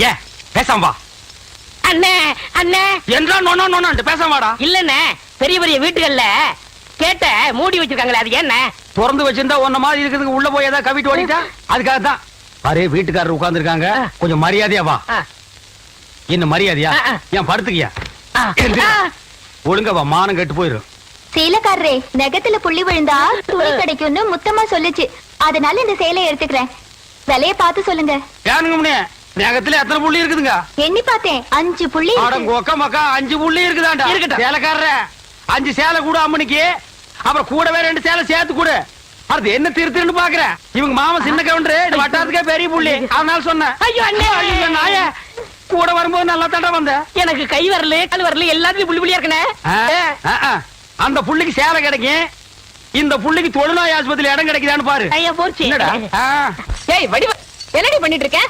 ஏன் பேசாம வா. அண்ணே அண்ணே என்றா நோனோ நோனோ பேசாம வாடா. இல்லண்ணே, பெரிய பெரிய வீட்டுகள்ல கேட்ட மூடி வச்சிருக்காங்களே, அது என்ன? திறந்து வச்சிருந்தா ஒன்ன மாதிரி இருக்குதுங்க, உள்ள போய் ஏதாவது கவிட்டு ஓடிட்டா அதுக்காக தான். பாரு, வீட்டுக்காரர் உட்கார்ந்து இருக்காங்க, கொஞ்சம் மரியாதையா வா. என்ன மரியாதையா? ஏன் படுத்துக்கியா? ஒழுங்கா வா, மானம் கெட்டு போயிரும். சேலைக்காரரே, நெகத்துல புள்ளி விழுந்தா துணி கிடைக்கும்னு முத்தமா சொல்லுச்சு, அதனால இந்த சேலையை எடுத்துக்கிறேன். விலைய பார்த்து சொல்லுங்க. ஏனுங்க முன்னே, நெகத்துல எத்தனை புள்ளி இருக்குதுங்க? எண்ணி பார்த்தேன், 5 புள்ளி. கொக்க மக்கா 5 புள்ளி இருக்குதாண்டா. இருக்கட்டும் சேலைக்காரர, 5 சேலை கூட அம்மனிக்கு, அப்புறம் கூடவே 2 சேலை சேர்த்து கூட. அது என்ன திருத்துன்னு பாக்குற? இவங்க மாமா சின்ன கவுண்டர், வட்டாரத்துக்கே பெரிய புள்ளி, அதனால சொன்னேன். ஐயோ அண்ணே, ஐயோ நாயே, கூட வரும்போது நல்லா தண்டை வந்த. எனக்கு கை வரல கால் வரல, எல்லாத்துலயும் புள்ளி புள்ளியா இருக்கனே. அந்த புள்ளிக்கு சேலை கிடைக்கும், இந்த புள்ளிக்கு தொழுநோய் ஆஸ்பத்திரி இடம் கிடைக்குதான்னு பாரு. ஐயா போச்சு. என்னடா? ஏய் வடிவ, என்னடி பண்ணிட்டு இருக்க?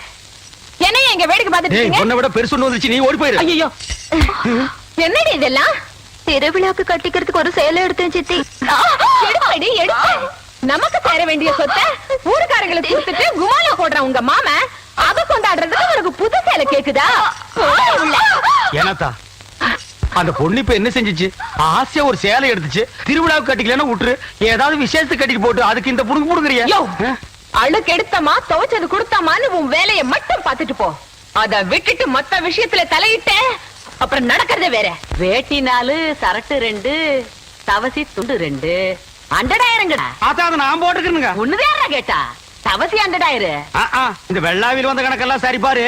என்னைய இங்க வேடிக்கை பார்த்துட்டு இருக்கீங்க? உன்னை விட பெருசு வந்துச்சு, நீ ஓடி போயிரு. ஐயோ, என்னடி இதெல்லாம்? திருவிழாக்கு கட்டிக்கிறதுக்கு ஒரு சேலை எடுத்தேன் சித்தி. எடுப்படி எடுத்து, நமக்கு சேர வேண்டிய சொத்தை ஊருக்காரங்களுக்கு கொடுத்துட்டு குமால போடுற உங்க மாமா, அத கொண்டாடுறதுக்கு உனக்கு புது சேலை கேக்குதா? ஏனாத்தா, அந்த பொண்ணு இப்ப என்ன செஞ்சிச்சு? ஆசையா ஒரு சேலை எடுத்துச்சு, திருவிழாவுக்கு கட்டிக்கலன்னா விட்டுரு, ஏதாவது விசேஷத்துக்கு கட்டிட்டு போட்டு அதுக்கு இந்த புடுங்க புடுங்குறியா? அழுக்கு எடுத்தமா துவைச்சது கொடுத்தாமான்னு உன் வேலையை மட்டும் பார்த்துட்டு போ. அத விட்டுட்டு மத்த விஷயத்துல தலையிட்ட அப்புறம் நடக்கிறதே வேற. வேட்டி 4, சரட்டு 2, தவசி துண்டு 2, அண்டடாயிரங்கடா. அதான் நான் போட்டுக்கிறேங்க. ஒண்ணுதான் கேட்டா, தவசி அண்டடாயிரு. இந்த வெள்ளாவில் வந்த கணக்கெல்லாம் சரி பாரு.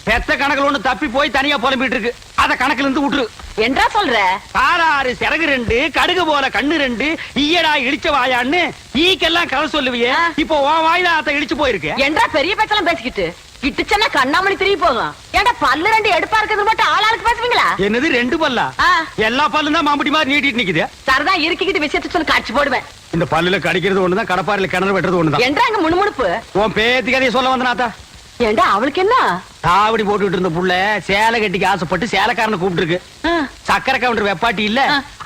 பெத்த கணக்குல ஒண்ணு தப்பி போய் தனியா புலம்பிட்டு இருக்கு, அத கணக்குல இருந்து விட்டுரு. என்றா சொல்ற? 6 சிறகு 2, கடுகு போல கண்ணு 2, ஈயடா இழிச்ச வாயான்னு ஈக்கெல்லாம் கதை சொல்லுவிய. இப்போ உன் வாயில அத இழிச்சு போயிருக்கு. என்றா பெரிய பேச்செல்லாம் பேசிக்கிட்டு கிட்டுச்சன்னா கண்ணாமணி திரும்பி போகும். ஏன்டா பல்லு 2 எடுப்பா இருக்கிறது மட்டும் ஆளாளுக்கு பேசுவீங்களா? என்னது 2 பல்லா? எல்லா பல்லும் தான் மாம்பட்டி மாதிரி நீட்டிட்டு நிக்குது. சரதா இருக்கிட்டு விஷயத்தை சொல்லி காட்சி போடுவேன். இந்த பல்லுல கடிக்கிறது ஒண்ணுதான், கடப்பாரில கிணறு வெட்டுறது ஒண்ணுதான். என்றா அங்க முணுமுணுப்பு? உன் பேத்தி கதையை சொல்ல வந்தனாத்தா. ஏண்டா அவளுக்கு என்ன? தாவடி போட்டுட்டு இருந்த புள்ள சேலை கட்டிக்கு ஆசைப்பட்டு சேலைக்காரனை கூப்பிட்டு இருக்கு. சக்கரை கவுண்டர் வெப்பாட்டி இல்ல,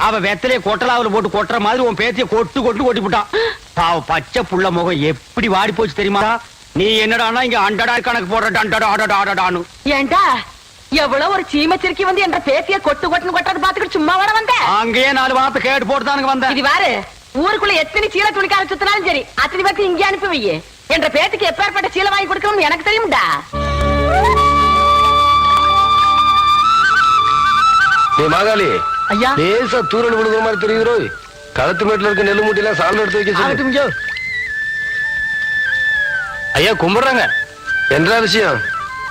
அவ வெத்தலைய கொட்டலாவில போட்டு கொட்டுற மாதிரி உன் பேத்திய கொட்டு கொட்டி போட்டான். பாவ பச்சை புள்ள முகம் எப்படி வாடி போச்சு தெரியுமா? நீ என்னடானா இங்க அண்டடா கணக்கு போடுற. ஏண்டா எவ்வளவு ஒரு சீமச்சிருக்கி வந்து என்ற பேத்திய கொட்டுன்னு கொட்டது பாத்துக்கிட்டு சும்மா வர வந்த? அங்கேயே 4 வார்த்தை கேட்டு போட்டுதானுங்க வந்த. இது வாரு, ஊருக்குள்ள எத்தனை சீலை துணிக்கார சுத்தினாலும் சரி, அத்தனை பேருக்கு இங்கே அனுப்பி வையே. என்ற பேத்துக்கு எப்பேற்பட்ட சீலை வாங்கி கொடுக்கணும்னு எனக்கு தெரியும்டா. மாகாளி ஐயா, லேசா தூரல் விழுந்த மாதிரி தெரியுதோ? களத்து மேட்டுல இருக்க நெல்லு மூட்டையில சால் எடுத்து வைக்க சொல்லு. ஐயா கும்பிடுறாங்க. என்ன விஷயம்?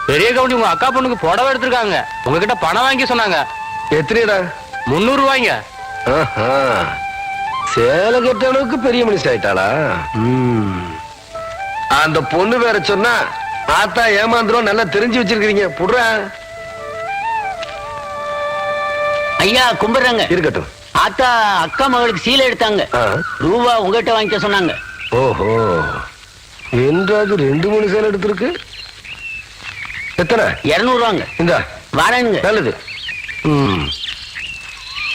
பெரிய கவுண்டி உங்க அக்கா பொண்ணுக்கு புடவை எடுத்திருக்காங்க, உங்ககிட்ட பணம் வாங்கி சொன்னாங்க. எத்தனைடா? 300 ரூபாய்ங்க. சேலை கட்ட அளவுக்கு பெரிய மனுஷன் ஆயிட்டாளா? அந்த பொண்ணு வேற சொன்னா ஆத்தா ஏமாந்துரும், நல்லா தெரிஞ்சு வச்சிருக்கீங்க. புடுற ஐயா கும்பிடுறாங்க. இருக்கட்டும். ஆத்தா அக்கா மகளுக்கு சீலை எடுத்தாங்க, ரூபா உங்ககிட்ட வாங்கிக்க சொன்னாங்க. ஓஹோ, என்றாவது 2-3 சேலை எடுத்திருக்கு. எத்தனை? 200 ரூபாங்க. இந்த வரேனுங்க. நல்லது.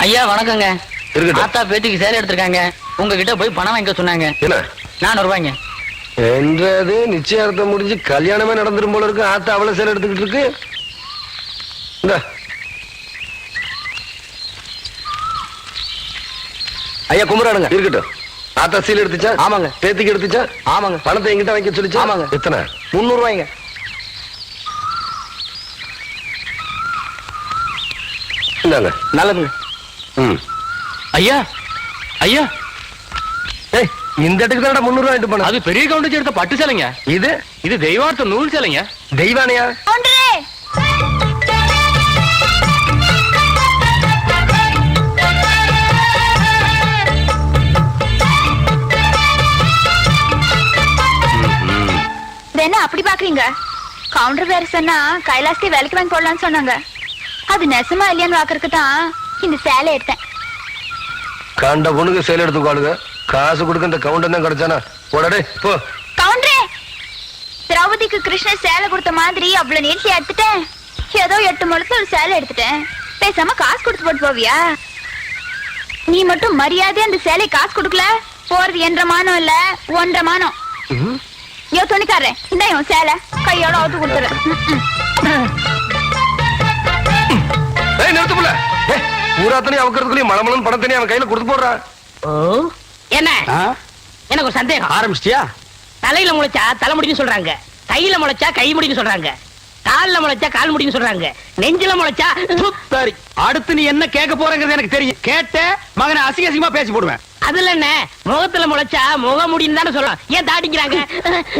ஐயா வணக்கங்க. இருக்கட்டும். ஆத்தா பேத்திக்கு சேலை எடுத்திருக்காங்க, உங்ககிட்ட போய் பணம் வாங்கிக்க சொன்னாங்க. என்ன? 400 ரூபாய்ங்க. என்றது நிச்சயார்த்தம் முடிஞ்சு கல்யாணமே நடந்துரும் போல இருக்கு. ஆத்தா அவ்வளவு சேலை எடுத்துக்கிட்டு இருக்கு. இந்த ஐயா கும்பிடானுங்க. இருக்கட்டும். ஆத்தா சீல் எடுத்துச்சா? ஆமாங்க. பேத்திக்கு எடுத்துச்சா? ஆமாங்க. பணத்தை எங்கிட்ட வாங்கி சொல்லிச்சா? ஆமாங்க. எத்தனை? 300 ரூபாய்ங்க. இந்தாங்க. நல்லதுங்க. ஐயா ஐயா, இந்த இடத்துக்கு தான் 300 ரூபாய் எடுத்து போன. அது பெரிய கவுண்டர் எடுத்த பட்டு சேலைங்க. இது தெய்வார்த்த நூல் சேலைங்க. தெய்வானையா? என்ன அப்படி பாக்குறீங்க? கவுண்டர் வேற சொன்னா கைலாசத்தை வேலைக்கு வாங்கி போடலான்னு சொன்னாங்க. அது நெசமா இல்லையான்னு பாக்குறதுக்கு தான் இந்த சேலை எடுத்தேன். கண்ட பொண்ணுக்கு சேலை எடுத்துக்காளுங்க, காசு கொடுக்க இந்த கவுண்டர் தான் கிடைச்சானா? போடே போ. கவுண்டரே, திரௌபதிக்கு கிருஷ்ணன் சேலை கொடுத்த மாதிரி அவ்வளவு நேர்த்தி எடுத்துட்டேன். ஏதோ 8 முழத்துல ஒரு சேலை எடுத்துட்டேன். பேசாம காசு கொடுத்து போட்டு போவியா? நீ மட்டும் மரியாதை அந்த சேலை காசு கொடுக்கல, போறது 1.5 மானம் இல்ல 1.5 மானம். யோ துணிக்காரன் இந்த இவன் சேலை கையோட அவுத்து கொடுத்துறேன். ஏய் நிறுத்துப்புல பூராத்தனையும் அவக்கிறதுக்குள்ளயும் மலமலன் பணத்தனையும் அவன் கையில கொடுத்து போடுறான். என்ன ஆ? எனக்கு ஒரு சந்தேகம். ஆரம்பிச்சிட்டியா? தலையில முளைச்சா தலைமுடின்னு சொல்றாங்க, கையில முளைச்சா கை முடின்னு சொல்றாங்க, கால்ல முளைச்சா கால் முடின்னு சொல்றாங்க, நெஞ்சில முளைச்சா சரி, அடுத்து நீ என்ன கேட்க போறங்கிறது எனக்கு தெரியும். கேட்ட மகனை அசிங்க அசிங்கமா பேசி போடுவேன். அதுல என்ன முகத்துல முளைச்சா முக முடின்னு தானே சொல்லலாம். ஏன் தாட்டிக்கிறாங்க?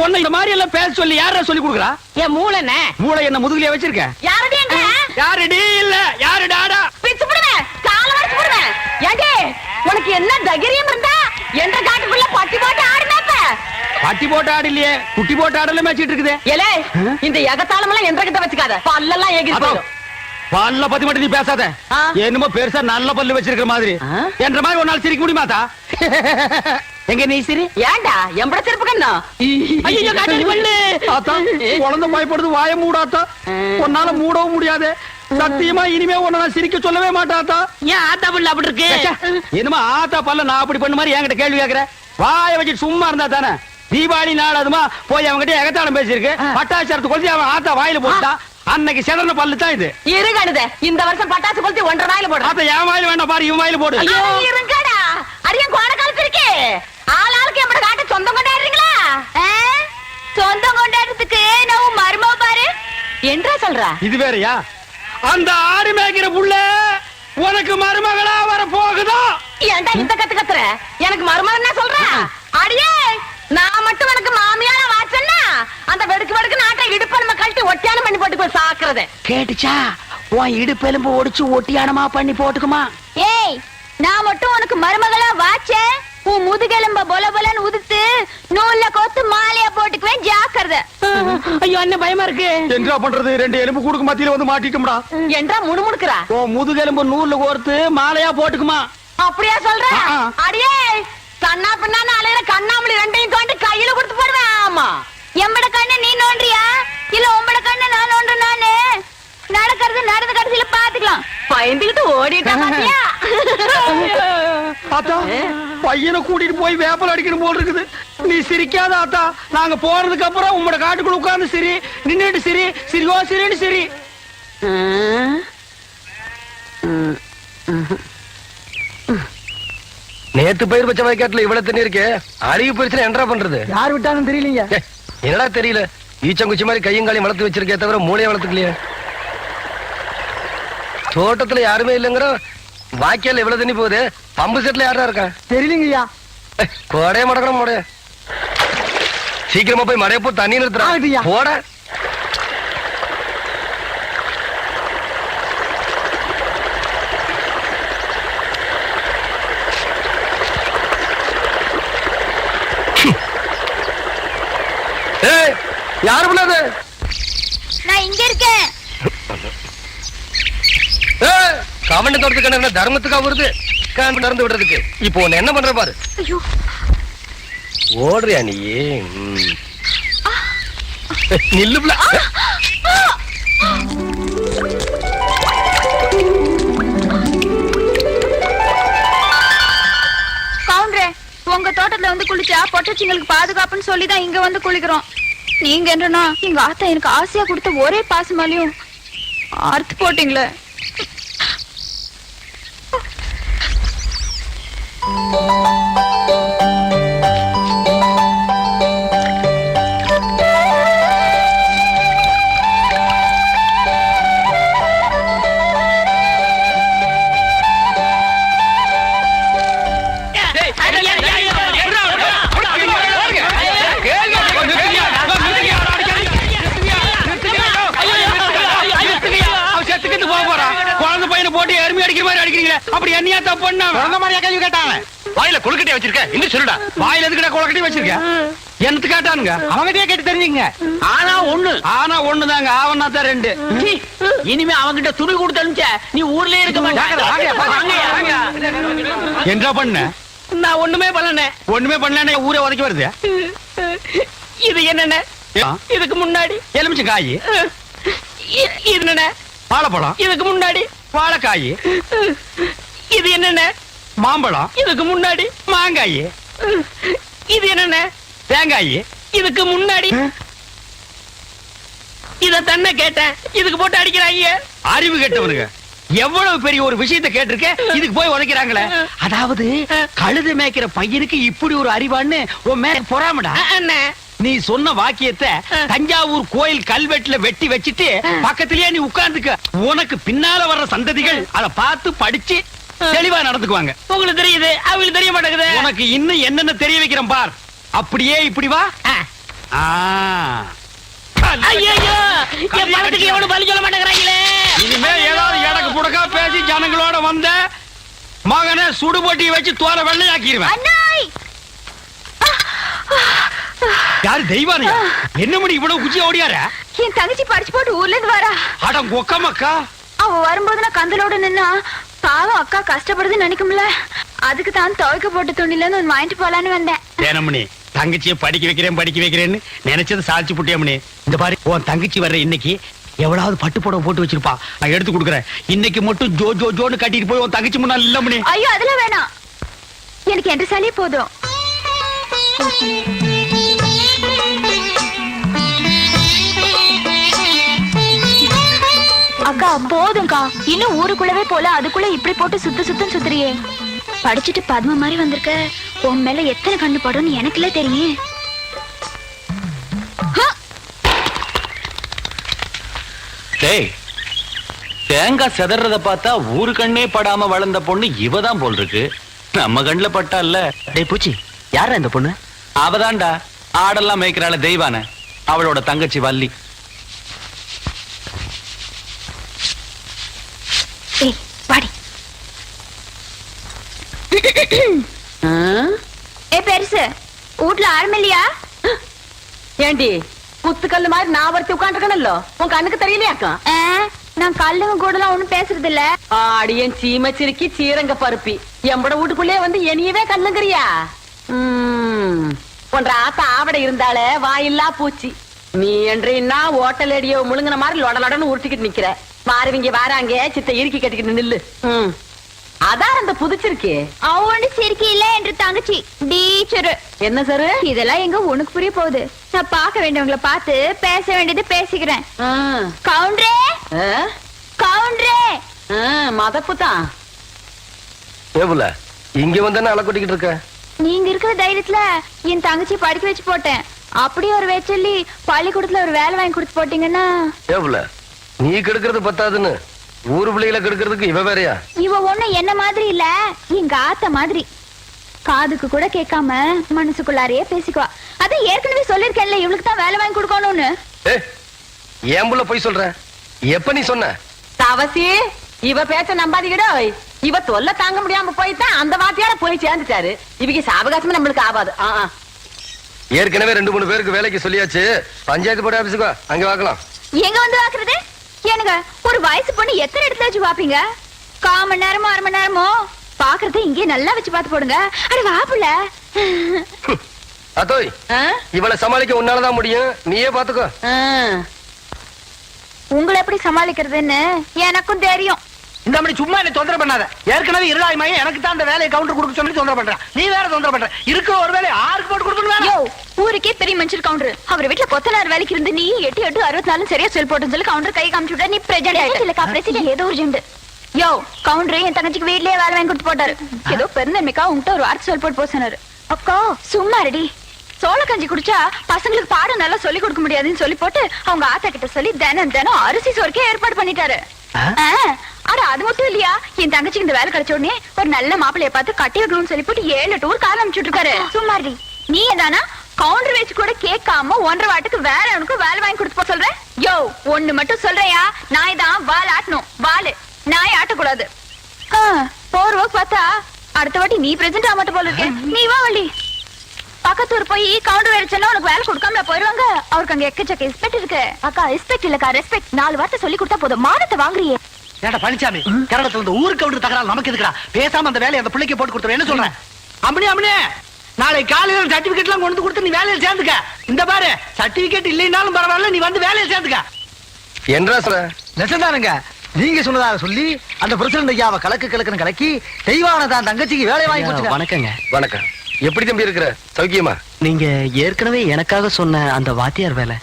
உன்னை இந்த மாதிரி எல்லாம் பேச சொல்லி யாரா சொல்லி கொடுக்குறா? என் மூளை என்ன மூளை என்ன முதுகுலயே வச்சிருக்க? யாரடிங்க? யாருடி இல்ல யாரு டாடா? பிச்சு போடுவேன், கால வரைச்சு போடுவேன். ஏண்டே உனக்கு என்ன தைரியம் இருந்தா என்ற காட்டுக்குள்ள பட்டி போட்டு ஆடுனாப்ப? பட்டி போட்டு ஆடு இல்லையே, குட்டி போட்டு ஆடல மேய்ச்சிட்டு இருக்குது. ஏலே இந்த எகத்தாளம் எல்லாம் என்ற கிட்ட வச்சுக்காத, பல்லெல்லாம் ஏகி போடும். பல்ல பத்தி மட்டும் நீ பேசாத. ஆ. என்னமோ பெருசா நல்ல பல்லு வச்சிருக்கிற மாதிரி ஆ? என்ற மாதிரி ஒரு நாள் சிரிக்க முடியுமாத்தா? எங்க நீ சிரி? ஏண்டா எம்பட செருப்பு கண்ணா? ஐயோ காட்டு பல்லு. ஆத்தா குழந்தை பயப்படுது, வாய மூடாத்தா. உன்னால மூடவும் முடியாது. சத்தியமா இனிமே உன்னை நான் சிரிக்க சொல்லவே மாட்டாத்தா. ஏன் ஆத்தா பல்லு அப்படி இருக்கு? என்னமா ஆத்தா பல்ல நான் அப்படி பண்ண மாதிரி என்கிட்ட கேள்வி கேக்குற? வாய வச்சுட்டு சும்மா இருந்தா தானே? தீபாவளி நாள் அதுமா போய் அவன்கிட்ட எகத்தாளம் பேசியிருக்கு. பட்டாசரத்து கொளுத்தி அவன் ஆத்தா வாயில போட்டா. அன்னைக்கு செதறன பல்லு தான் இது. இருங்கடுதே, இந்த வருஷம் பட்டாசு கொளுத்தி 1.5 வாயில போடு. ஆத்தா என் வாயில வேண்டாம் பாரு, இவன் வாயில போடு. இருங்கடா, அடியன் கோண காலத்து இருக்கு. ஆளாளுக்கு எம்பட காட்ட சொந்தம் கொண்டாடுறீங்களா? சொந்தம் கொண்டாடுறதுக்கு நான் மருமக பாரு. என்றா சொல்றா? இது வேறயா? அந்த ஆடு மேய்க்கிற புள்ள உனக்கு மருமகளா வர போகுதா? ஏன்டா இந்த கத்து கத்துற? எனக்கு மருமகன் என்ன சொல்ற? அடியே நான் மட்டும் உனக்கு மாமியாரா வாச்சன்னா அந்த வெடுக்கு வெடுக்கு நாட்டை இடுப்ப நம்ம கழட்டி ஒட்டியானம் பண்ணி போட்டுக்கோ சாக்குறத. கேட்டுச்சா? உன் இடுப்பு எலும்பு ஒடிச்சு ஒட்டியானமா பண்ணி போட்டுக்குமா? ஏய் நான் மட்டும் உனக்கு மருமகளா வாச்சேன், உன் முதுகெலும்ப பொல பொலன்னு உதுத்து நூல்ல கோத்து மாலையா போட்டுக்குவேன், ஜாக்கிரதை. ஐயோ அண்ணன் பயமா இருக்கு. என்ன பண்றது? ரெண்டு எலும்பு கூடுக்கு மத்தியில வந்து மாட்டிட்டோம்டா. என்றா முணுமுணுக்குறா? உன் முதுகெலும்பு நூல்ல கோர்த்து மாலையா போட்டுக்குமா? அப்படியா சொல்ற? ஆ. அடியே கண்ணா பின்னான்னு அலையிற கண்ணாமலி ரெண்டையும் தோண்டி கையில கொடுத்து போடுவேன். ஆமா எம்பட கண்ணு நீ நோண்டியா இல்ல உம்பட கண்ணு நான் நோண்டுறேன். நானு நடக்கிறது நடந்த கடைசியில பாத்துக்கலாம். பயந்துகிட்டு ஓடிட்டா பாத்தியா? ஆத்தா பையனை கூட்டிட்டு போய் வேப்பல் அடிக்கணும் போல் இருக்குது. நீ சிரிக்காத ஆத்தா. நாங்க போறதுக்கு அப்புறம் உங்களோட காட்டுக்குள்ள உட்கார்ந்து சிரி, நின்னுட்டு சிரி, சிரிகோ சிரின்னு சிரி. நேத்து பயிர் வச்ச வயக்காட்டுல இவ்வளவு தண்ணி இருக்கு, அழுகி போயிருச்சுன்னா என்ன பண்றது? யார் விட்டாங்கன்னு தெரியலீங்க. என்னடா தெரியல, ஈச்சங்குச்சி மாதிரி கையும் காலையும் வளர்த்து வச்சிருக்கே தவிர மூளையை வளர்த்துக்கலையே. தோட்டத்துல யாருமே இல்லைங்கிற வாய்க்கால எவ்வளவு தண்ணி போகுது, பம்பு செட்ல யாரா இருக்கா? தெரியலங்கய்யா. கோடைய மடக்கணும் மோடைய. சீக்கிரமா போய் மடைய போ, தண்ணி ஆகுதுய்யா. நிறுத்துறா போட. ஏய் யாரு பிள்ளாது? நான் இங்க இருக்கேன். கவன தோட்டத்துக்கு என்ன தர்மத்துக்கா வருது நடந்து விடுறதுக்கு? இப்போ உன்னை என்ன பண்ற பாரு. ஐயோ ஓடுறியா நீ? நில்லு பிள்ளை. கவுண்டரே, உங்க தோட்டத்துல வந்து குளிச்சா பொட்டச்சிங்களுக்கு பாதுகாப்புன்னு சொல்லிதான் இங்க வந்து குளிக்கிறோம். நீங்க என்னன்னா எங்க ஆத்தா எனக்கு ஆசையா கொடுத்த ஒரே பாசமாலையும் அறுத்து போட்டீங்களே. போட்டு எருமை அடிக்கிற மாதிரி அடிக்கிறீங்க. அப்படி என்னையா தப்பு பண்ண? அந்த மாதிரியா கேள்வி கேட்டாங்க? வாயில கொழுக்கட்டை வச்சிருக்க, இன்னும் சொல்லுடா. வாயில எதுக்குடா கொலக்கட்டி வச்சிருக்க? என்னத்து கேட்டானுங்க? அவங்கிட்டயே கேட்டு தெரிஞ்சுங்க. ஆனா ஒண்ணுதாங்க, ஆவனா தான் 2. இனிமே அவங்கிட்ட துணி கொடுத்து அனுப்பிச்ச நீ ஊர்லயே இருக்க மாட்டாங்க. என்ன பண்ண? நான் ஒண்ணுமே பண்ணல. ஒண்ணுமே பண்ணல, ஊரே உதைக்க வருது. இது என்னென்ன? இதுக்கு முன்னாடி எலுமிச்சை காய். இது என்னென்ன? வாழைப்பழம். இதுக்கு முன்னாடி வாழைக்காய். இது என்னென்ன? மாம்பழம். இதுக்கு முன்னாடி மாங்காய். இது என்னென்ன? தேங்காய். இதுக்கு முன்னாடி இத தன்னை கேட்டேன், இதுக்கு போட்டு அடிக்கிறாங்க. அறிவு கேட்டவனுங்க எவ்வளவு பெரிய ஒரு விஷயத்தை கேட்டிருக்க, இதுக்கு போய் உதைக்கிறாங்களே. அதாவது கழுது மேய்க்கிற பையனுக்கு இப்படி ஒரு அறிவான்னு உன் மேல பொறாமடா. அண்ணே, நீ சொன்ன வாக்கியத்தை தஞ்சாவூர் கோயில் கல்வெட்டுல வெட்டி வச்சிட்டு பக்கத்திலேயே நீ உட்கார்ந்துக்க. உனக்கு பின்னால வர்ற சந்ததிகள் அத பார்த்து படிச்சு தெளிவா நடந்துக்குவாங்க. உங்களுக்கு தெரியுது, அவங்களுக்கு தெரிய மாட்டேங்குது. உனக்கு இன்னும் என்னென்ன தெரிய வைக்கிறேன் பார். அப்படியே இப்படி வா. ஆ. ஐயோ, என் பணத்துக்கு எவ்வளவு பலி சொல்ல மாட்டேங்கிறாங்களே. இனிமே ஏதாவது எடக்கு புடக்கா பேசி ஜனங்களோட வந்த மகனை சுடுபொட்டியை வச்சு தோலை வெள்ளையாக்கிடுவேன். அண்ணாய் யாரு தெய்வானியா? என்ன மணி இவ்வளவு குச்சி ஓடியார? என் தங்கச்சி படிச்சு போட்டு ஊர்ல இருந்து வரா. அட கொக்கமக்கா. அவ வரும்போது நான் கந்தலோட நின்னா பாவம் அக்கா கஷ்டப்படுதுன்னு நினைக்கும்ல, அதுக்கு தான் துவைக்க போட்டு துணில இருந்து ஒன்னு வாங்கிட்டு போலான்னு வந்தேன். ஏனமணி தங்கச்சியை படிக்க வைக்கிறேன்னு நினைச்சது சாதிச்சு புட்டியமணி. இந்த பாரு, உன் தங்கச்சி வர்ற இன்னைக்கு எவ்வளவு பட்டு புடவை போட்டு வச்சிருப்பா, நான் எடுத்து கொடுக்குறேன். இன்னைக்கு மட்டும் ஜோ ஜோ ஜோன்னு கட்டிட்டு போய் உன் தங்கச்சி முன்னாள் இல்ல மணி. ஐயோ அதெல்லாம் வேணாம், எனக்கு என்ற சாலியே போதும். அக்கா போதும்க்கா, இன்னும் ஊருக்குள்ளவே போல அதுக்குள்ள இப்படி போட்டு சுத்தம் சுத்துறியே. படிச்சுட்டு பத்ம மாதிரி வந்திருக்க, உன் மேல எத்தனை கண்ணு படும்னு எனக்குல தெரியும். டேய், தேங்காய் செதறத பார்த்தா ஊரு கண்ணே படாம வளர்ந்த பொண்ணு இவதான் போல் இருக்கு. நம்ம கண்ணுல பட்டா இல்ல. டேய் பூச்சி, யாரா இந்த பொண்ணு? அவதான்டா ஆடெல்லாம் மேய்க்கிறாள தெய்வான, அவளோட தங்கச்சி வள்ளி. ஏய் வாடி. ஏ பெருசு, வீட்ல ஆளும் இல்லையா? ஏண்டி குத்துக்கல்லு மாதிரி நான் ஒருத்தி உட்காந்துருக்கணும்ல, உன் கண்ணுக்கு தெரியலையாக்கா? நான் கல்லுங்க கூட எல்லாம் ஒண்ணும் பேசுறது இல்ல. அடியன் சீமச்சிருக்கி சீரங்க பருப்பி எம்பட வீட்டுக்குள்ளே வந்து என்னையவே கல்லுங்கிறியா? ஒன்ற ஆத்த ஆவட இருந்தாலே வாயில்லா பூச்சி. நீ என்றா ஓட்டல் அடியோ முழுங்கின மாதிரி லொடலொடன்னு உருட்டிக்கிட்டு நிக்கிற. மாறுவீங்க வாராங்க சித்த இறுக்கி கட்டிக்கிட்டு நில்லு. அதான் அந்த புதுச்சிருக்கே. அவனு சிரிக்கி இல்ல என்று தங்கச்சி டீச்சரு. என்ன சார் இதெல்லாம் எங்க உனக்கு புரிய போகுது? நான் பார்க்க வேண்டியவங்கள பார்த்து பேச வேண்டியது பேசிக்கிறேன். கவுண்டரே கவுண்டரே. மதப்புதான் ஏபுல இங்க வந்தானே அலை கொட்டிக்கிட்டு இருக்க. நீங்க இருக்கிற தைரியத்துல என் தங்கச்சி படிக்க வச்சு போட்டேன். அப்படியே ஒரு வேச்சொல்லி பள்ளிக்கூடத்துல ஒரு வேலை வாங்கி கொடுத்து போட்டீங்கன்னா. ஏபுல நீ கெடுக்கிறது பத்தாதுன்னு ஊரு பிள்ளைகளை கெடுக்கிறதுக்கு இவ வேறையா? இவ ஒண்ணு என்ன மாதிரி இல்ல, எங்க ஆத்த மாதிரி. காதுக்கு கூட கேட்காம மனசுக்குள்ளாரையே பேசிக்குவா. அத ஏற்கனவே சொல்லிருக்கேன்ல, இவளுக்கு தான் வேலை வாங்கி கொடுக்கணும்னு. ஏன் புள்ள போய் சொல்ற? எப்ப நீ சொன்ன? தவசி இவ பேச்ச நம்பாதீங்கடோ. இவ தொல்லை தாங்க முடியாம போய்தான் அந்த வாத்தியார போய் சேர்ந்துட்டாரு. இவங்க சாவகாசமே நம்மளுக்கு ஆகாது. ஏற்கனவே 2-3 பேருக்கு வேலைக்கு சொல்லியாச்சு. பஞ்சாயத்து போர்டு ஆபீஸுக்கு வா, அங்க வாக்கலாம். எங்க வந்து வாக்குறது? எனக்கு ஒரு வயசு பொண்ணு எத்தனை இடத்துல வச்சு பாப்பீங்க? 1/4 மணி நேரமோ 1/2 மணி நேரமோ பாக்குறத இங்கே நல்லா வச்சு பாத்து போடுங்க. அட வாப்புல அத்தோய், இவளை சமாளிக்க உன்னாலதான் முடியும், நீயே பாத்துக்கோ. உங்களை எப்படி சமாளிக்கிறதுன்னு எனக்கும் தெரியும். இந்த மாதிரி சும்மா என்ன தொந்தரவு பண்ணாத. ஏற்கனவே இருளாய்மையை எனக்கு தான் அந்த வேலையை கவுண்டர் கொடுக்க சொல்லி தொந்தரவு பண்றேன். நீ வேற தொந்தரவு பண்ற. இருக்கிற ஒரு வேலையை ஆருக்கு போட்டு கொடுக்கணும்? யோ, ஊருக்கே பெரிய மனுஷர் கவுண்டர். அவர் வீட்டுல கொத்தனார் வேலைக்கு இருந்து நீ 8-8-64 சரியா செல் போட்டுன்னு சொல்லி கவுண்டர் கை காமிச்சு விட்டா. நீ பிரசிடென்ட் இல்லக்கா, பிரசிடென்ட் ஏதோ ஒரு ஜெண்டு. யோ, கவுண்டர் என் தங்கச்சிக்கு வீட்லயே வேலை வாங்கி கொடுத்து போட்டாரு. ஏதோ பெருந்தன்மைக்கா உங்ககிட்ட ஒரு வார்த்தை சொல் போட்டு போக சொன்னாரு. அக்கா சும்மா ரெடி. சோள கஞ்சி குடிச்சா பசங்களுக்கு பாடம் நல்லா சொல்லி கொடுக்க முடியாதுன்னு சொல்லி போட்டு அவங்க ஆத்தா கிட்ட சொல்லி தினம் அரிசி சோறுக்கே ஏற்பாடு பண்ணிட்டாரு. அட அது மட்டும் இல்லையா, என் தங்கச்சிக்கு இந்த வேலை கிடைச்ச உடனே ஒரு நல்ல மாப்பிள்ளைய பார்த்து கட்டி வைக்கணும்னு சொல்லி போட்டு 7 டூர் காலம் அனுப்பிச்சுட்டு இருக்காரு. சும்மா ரெடி. நீ என்னன்னா கவுண்டர் வச்சு கூட கேட்காம 1.5 வாட்டுக்கு வேற அவனுக்கு வேலை வாங்கி கொடுத்து போ சொல்ற. யோ, ஒண்ணு மட்டும் சொல்றியா, நாய் தான் வால் ஆட்டணும். வாலு நாய் ஆட்டக்கூடாது. போற ஒர்க் பார்த்தா அடுத்த வாட்டி நீ பிரசன்ட் ஆக மாட்ட போல இருக்க. நீ வா வள்ளி. பக்கத்தூர் போய் கவுண்டர் வேலைச்சா உனக்கு வேலை கொடுக்காம போயிருவாங்க. அவருக்கு அங்க எக்கச்சக்க ரெஸ்பெக்ட் இருக்கு. அக்கா ரெஸ்பெக்ட் இல்லக்கா, ரெஸ்பெக்ட். 4 வார்த்தை சொல்லி கொடுத்தா போதும், மானத்தை வாங்குறியே. ஏடா பழனிசாமி, கரடத்துல இருந்து ஊருக்கு கவுண்டர் தகராறு நமக்கு எதுக்குடா? பேசாம அந்த வேலையை அந்த பிள்ளைக்கு போட்டு கொடுத்துரு. என்ன சொல்றேன்? அம்மனே நாளை காலையில சர்டிபிகேட் எல்லாம் கொண்டு கொடுத்து நீ வேலையில சேர்ந்துக்க. இந்த பாரு, சர்டிபிகேட் இல்லைனாலும் பரவாயில்ல, நீ வந்து வேலையில சேர்ந்துக்க. என்றா சொல்ற? நெசந்தானுங்க, நீங்க சொன்னதாக சொல்லி அந்த பிரசிடண்ட் ஐயாவை கலக்குன்னு கலக்கி தெய்வான தான் தங்கச்சிக்கு வேலை வாங்கி கொடுத்துங்க. வணக்கங்க. வணக்கம். எப்படி தம்பி இருக்கிற? சௌக்கியமா? நீங்க ஏற்கனவே எனக்காக சொன்ன அந்த வாத்தியார் வேலை.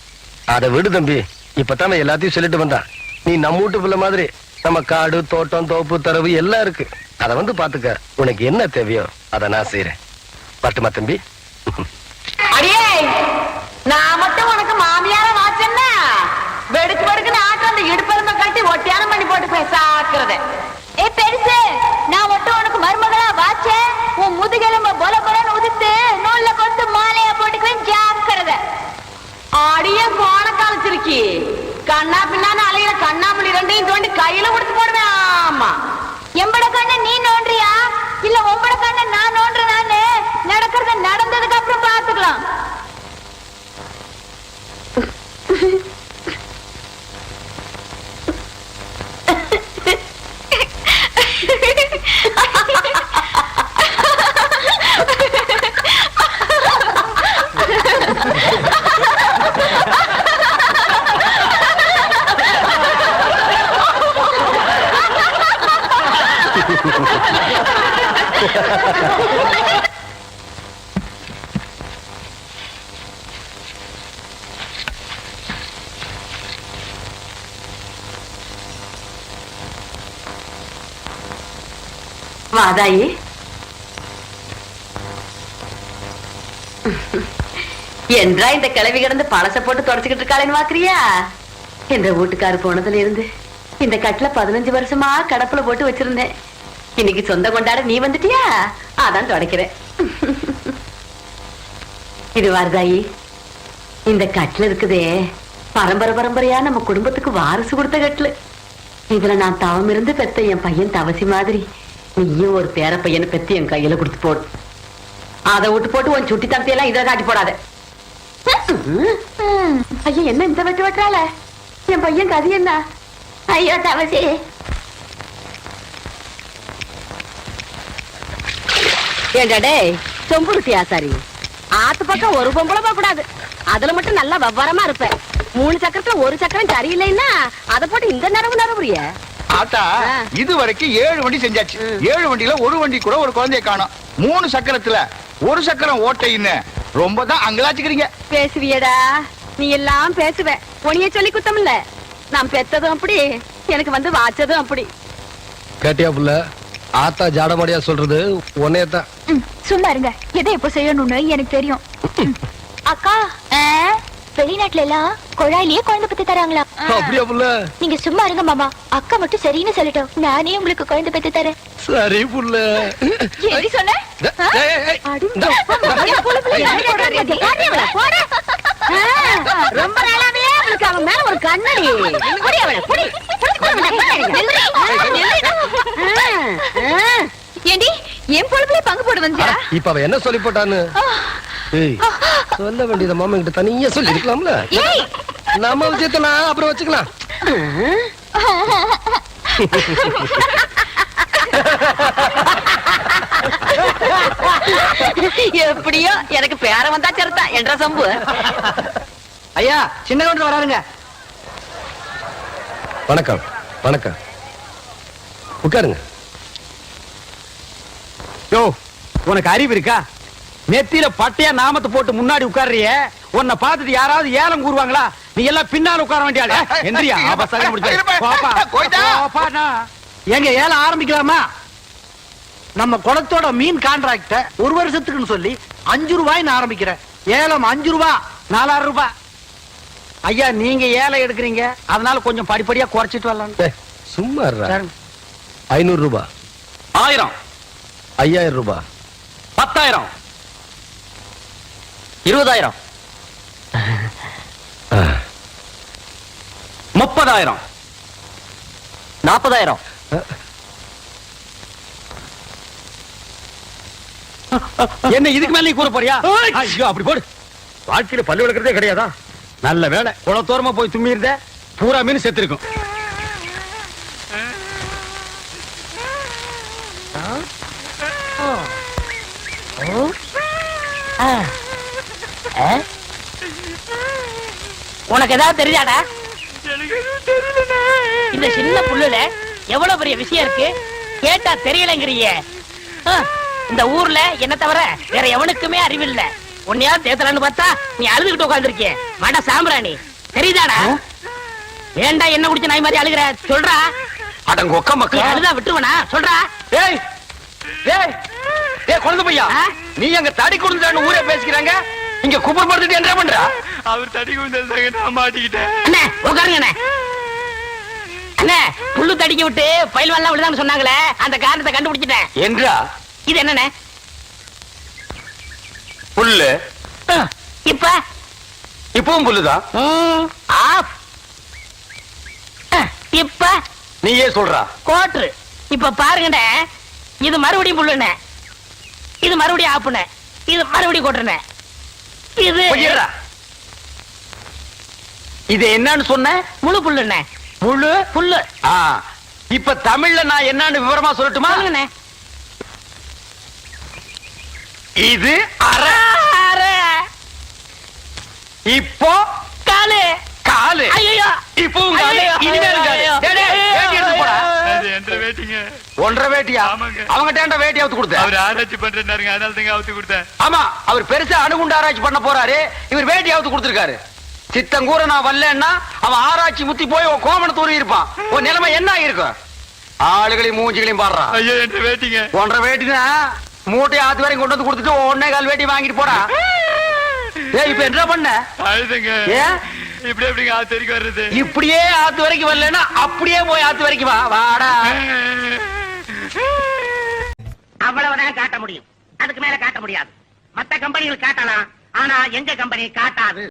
அதை விடு தம்பி, இப்பதான் எல்லாத்தையும் சொல்லிட்டு வந்தான். நீ நம்ம வீட்டு பிள்ளை மாதிரி நம்ம காடு, தோட்டம், தோப்பு, தரவு எல்லாம் இருக்கு. அத வந்து பாத்துக்க. உனக்கு என்ன தேவையோ அதை நான் செய்யறேன். பட்டுமா தம்பி? அடியே, நான் மட்டும் உனக்கு மாமியார வாச்சேன்னா வெடுக்கு வெடுக்குன்னு ஆட்டம் அந்த இடுப்பெருமை கட்டி ஒட்டியானம் பண்ணி போட்டு பேசாக்குறத. ஏ பெருசு, நான் மட்டும் உனக்கு மருமகளா வாச்சேன், உன் முதுகெலும்ப பொல பொலன்னு உதித்து நூல்ல கொத்து மாலையா போட்டுக்குவேன் ஜாக்கிரத. அடியே போன காலச்சிருக்கி, கண்ணா பின்னான்னு அலையில கண்ணாமணி ரெண்டையும் தோண்டி கையில கொடுத்து போடுவேன். ஆமா, எம்பட கண்ண நீ நோன்றியா இல்ல உம்பட கண்ண நான் நோன்றேன்? நானு நடக்கிறத நடந்ததுக்கு அப்புறம் பாத்துக்கலாம். வாதாயி, என்றா இந்த கிளவி கிடந்து பழச போட்டு தொடச்சுக்கிட்டு இருக்காளேன்னு பாக்குறியா? என்ற வீட்டுக்காரு போனதுல இருந்து இந்த கட்டுல 15 வருஷமா கடப்புல போட்டு வச்சிருந்தேன். இன்னைக்கு சொந்த கொண்டாட நீ வந்துட்டியா, அதான் தொடக்கிறேன். இது வாரதாயி, இந்த கட்டுல இருக்குதே பரம்பரை பரம்பரையா நம்ம குடும்பத்துக்கு வாரிசு கொடுத்த கட்டுல. இதுல நான் தவம் இருந்து பெத்த என் பையன் தவசி மாதிரி நீயும் ஒரு பேர பையனை பெத்து என் கையில கொடுத்து போடு. அதை விட்டு போட்டு உன் சுட்டி தம்பி இதை காட்டி போடாத. ஐயா, என்ன இந்த வெட்டு வெட்டுறாள? என் பையன் கதி என்ன? ஐயோ தவசி, ஏண்டாடே சொம்புருத்தி ஆசாரி, ஆத்து பக்கம் ஒரு பொம்பளை போக கூடாது. அதுல மட்டும் நல்லா விவரமா இருப்ப. 3 சக்கரத்துல ஒரு சக்கரம் சரியில்லைன்னா அதை போட்டு இந்த நரவுறிய. ஆத்தா, இது வரைக்கும் 7 வண்டி செஞ்சாச்சு. 7 வண்டியில ஒரு வண்டி கூட ஒரு குழந்தைய காணோம். 3 சக்கரத்துல ஒரு சக்கரம் ஓட்டைன்னு ரொம்ப தான் அங்கலாச்சுக்கிறீங்க. பேசுவியடா, நீ எல்லாம் பேசுவ. உனிய சொல்லி குத்தம் இல்ல. நான் பெத்ததும் அப்படி, எனக்கு வந்து வாச்சதும் அப்படி. கேட்டியா புள்ள? ஆத்தா ஜாடமாடியா சொல்றது உன்னையத்தான். சும்மா இருங்க. எதை எப்ப செய்யணும்னு எனக்கு தெரியும். அக்கா, வெளிநாட்டுல எல்லாம் குழாயிலேயே குழந்தை பத்தி தராங்களா? அப்படியா புள்ள? நீங்க சும்மா இருங்க மாமா. அக்கா மட்டும் சரின்னு சொல்லட்டும், நானே உங்களுக்கு குழந்தை பத்தி தரேன். சரி புள்ள. எப்படி சொன்ன? ரொம்ப நாளாவே அவளுக்கு அவன் மேல ஒரு கண்ணடி. ஏண்டி என் பொழுதுல பங்கு போட வந்தியா? இப்ப அவ என்ன சொல்லி போட்டான்னு சொல்ல வேண்டியத மாமா கிட்ட தனியா சொல்லி இருக்கலாம்ல. நம்ம விஷயத்த நான் அப்புறம் வச்சுக்கலாம். எப்படியோ எனக்கு பேர வந்தா சரிதா என்ற சம்பு. ஐயா, சின்ன கவுண்டர் வராருங்க. வணக்கம். வணக்கம், உட்காருங்க. யோ, உனக்கு அறிவு இருக்கா? நெத்தியில பட்டையா நாமத்தை போட்டு முன்னாடி உட்கார்றிய, உன்னை பார்த்துட்டு யாராவது ஏலம் கூறுவாங்களா? நீ எல்லாம் பின்னால உட்கார வேண்டியாள். எந்திரியா, அவசரம் முடிச்சு. பாப்பா, பாப்பா, எங்க ஏலம் ஆரம்பிக்கலாமா? நம்ம குளத்தோட மீன் கான்ட்ராக்ட 1 வருஷத்துக்குன்னு சொல்லி 5 ரூபாய்ன்னு ஆரம்பிக்கிறேன். ஏலம் 5 ரூபா, 4000 ரூபாய். ஐயா, நீங்க ஏலம் எடுக்கிறீங்க, அதனால கொஞ்சம் படிப்படியா குறைச்சிட்டு வரலாம். சும்மா 500 ரூபாய், 1000, 5000 ரூபாய், 10,000, 20,000, 30,000, 40,000. என்ன இதுக்கு மேல நீ கூற போறியா? ஐயோ, அப்படி போடு. வாழ்க்கையில பல்லு விளக்குறதே கிடையாதா? நல்ல வேலை, குளத்தோரமா போய் தும்மி இருந்த பூரா மீன் செத்து இருக்கும். உனக்கு ஏதாவது தெரியாதா? இந்த சின்ன புல்லுல எவ்வளவு பெரிய விஷயம் இருக்கு, கேட்டா தெரியலங்கிறிய. இந்த ஊர்ல என்ன தவிர வேற எவனுக்குமே அறிவில்ல. உன்னையாவது தேத்தலான்னு பார்த்தா நீ அழுதுகிட்டு உட்காந்துருக்கிய. மட சாம்பிராணி தெரியுதாடா? ஏண்டா என்ன குடிச்ச நாய் மாதிரி அழுகுற? சொல்றா. அடங்க ஒக்க நீ மக்கா. அழுதா விட்டுருவனா? சொல்றா. ஏய் ஏய் ஏய் குழந்தை பையா, ஆ? நீ அங்க தடி கொடுத்துட்டான்னு ஊரே பேசிக்கிறாங்க, இங்க குப்பர் படுத்துட்டு என்ன பண்ற? அவர் தடி கொண்டு நான் மாட்டிக்கிட்டேன். அண்ணே உட்காருங்க அண்ணே. அண்ணே புல்லு தடிக்க விட்டு பயில் வரலாம் விழுதான்னு சொன்னாங்களே, அந்த காரணத்தை கண்டுபிடிச்சிட்டேன். என்றா இது என்னண்ணே? புல்லு இப்ப இப்பவும் புல்லுதான். ஆஃப். இப்ப நீயே சொல்றா. கோட்ரு. இப்ப பாருங்கண்ணே, இது மறுபடியும் புல்லுண்ணே, இது மறுபடியும் ஆப்புண்ணே, இது மறுபடியும் கோட்டுண்ணே, இது பொய்யரா. இது என்னன்னு சொன்ன? முழு புல்லுண்ணே. முழு புல்லு. ஆ, இப்ப தமிழ்ல நான் என்னன்னு விவரமா சொல்லட்டுமா? சொல்லுங்கண்ணே. இது அரை. அரை. இப்போ காலு. காலு. ஐயோ. இப்பவும் காலு. ஐயையோ. இனிமேலும் காலு. ஐயோ. டேய், டேய், வேட்டி எடுத்து போடா. அது என்ற வேட்டிங்க. ஒன்றரை வேட்டியா? ஆமாங்க. அவங்கிட்ட வேட்டி அவுத்து கொடுத்த. அவர் ஆராய்ச்சி பண்றாருங்க, அதனால தாங்க அவுத்து கொடுத்தேன். ஆமா, அவர் பெருசா அணுகுண்டு ஆராய்ச்சி பண்ண போறாரு, இவர் வேட்டி அவுத்து கொடுத்திருக்காரு. சித்தங்கூர நான் வரலன்னா அவன் ஆராய்ச்சி முத்தி போய் உன் கோமணத்தூரி இருப்பான். உன் நிலைமை என்ன இருக்கும்? ஆளுகளையும் மூஞ்சிகளையும் பாடுறான். ஐயோ என்ற வேட்டிங்க. ஒன்றரை வேட்டினா மூட்டையை ஆத்து வரைக்கும் கொண்டு வந்து கொடுத்துட்டு ஒன்னே கால் வேட்டி வாங்கிட்டு போடா. ஏய், இப்ப என்ன பண்ண? அழுதுங்க. ஏன் இப்படி எப்படிங்க ஆத்து வரைக்கும் வர்றது? இப்படியே ஆத்து வரைக்கும் வரலன்னா அப்படியே போய் ஆத்து வரைக்கும் வா. வாடா. அவ்வளவுதான் காட்ட முடியும், அதுக்கு மேல காட்ட முடியாது. மத்த கம்பெனிகள் காட்டலாம், ஆனா எங்க கம்பெனி காட்டாது.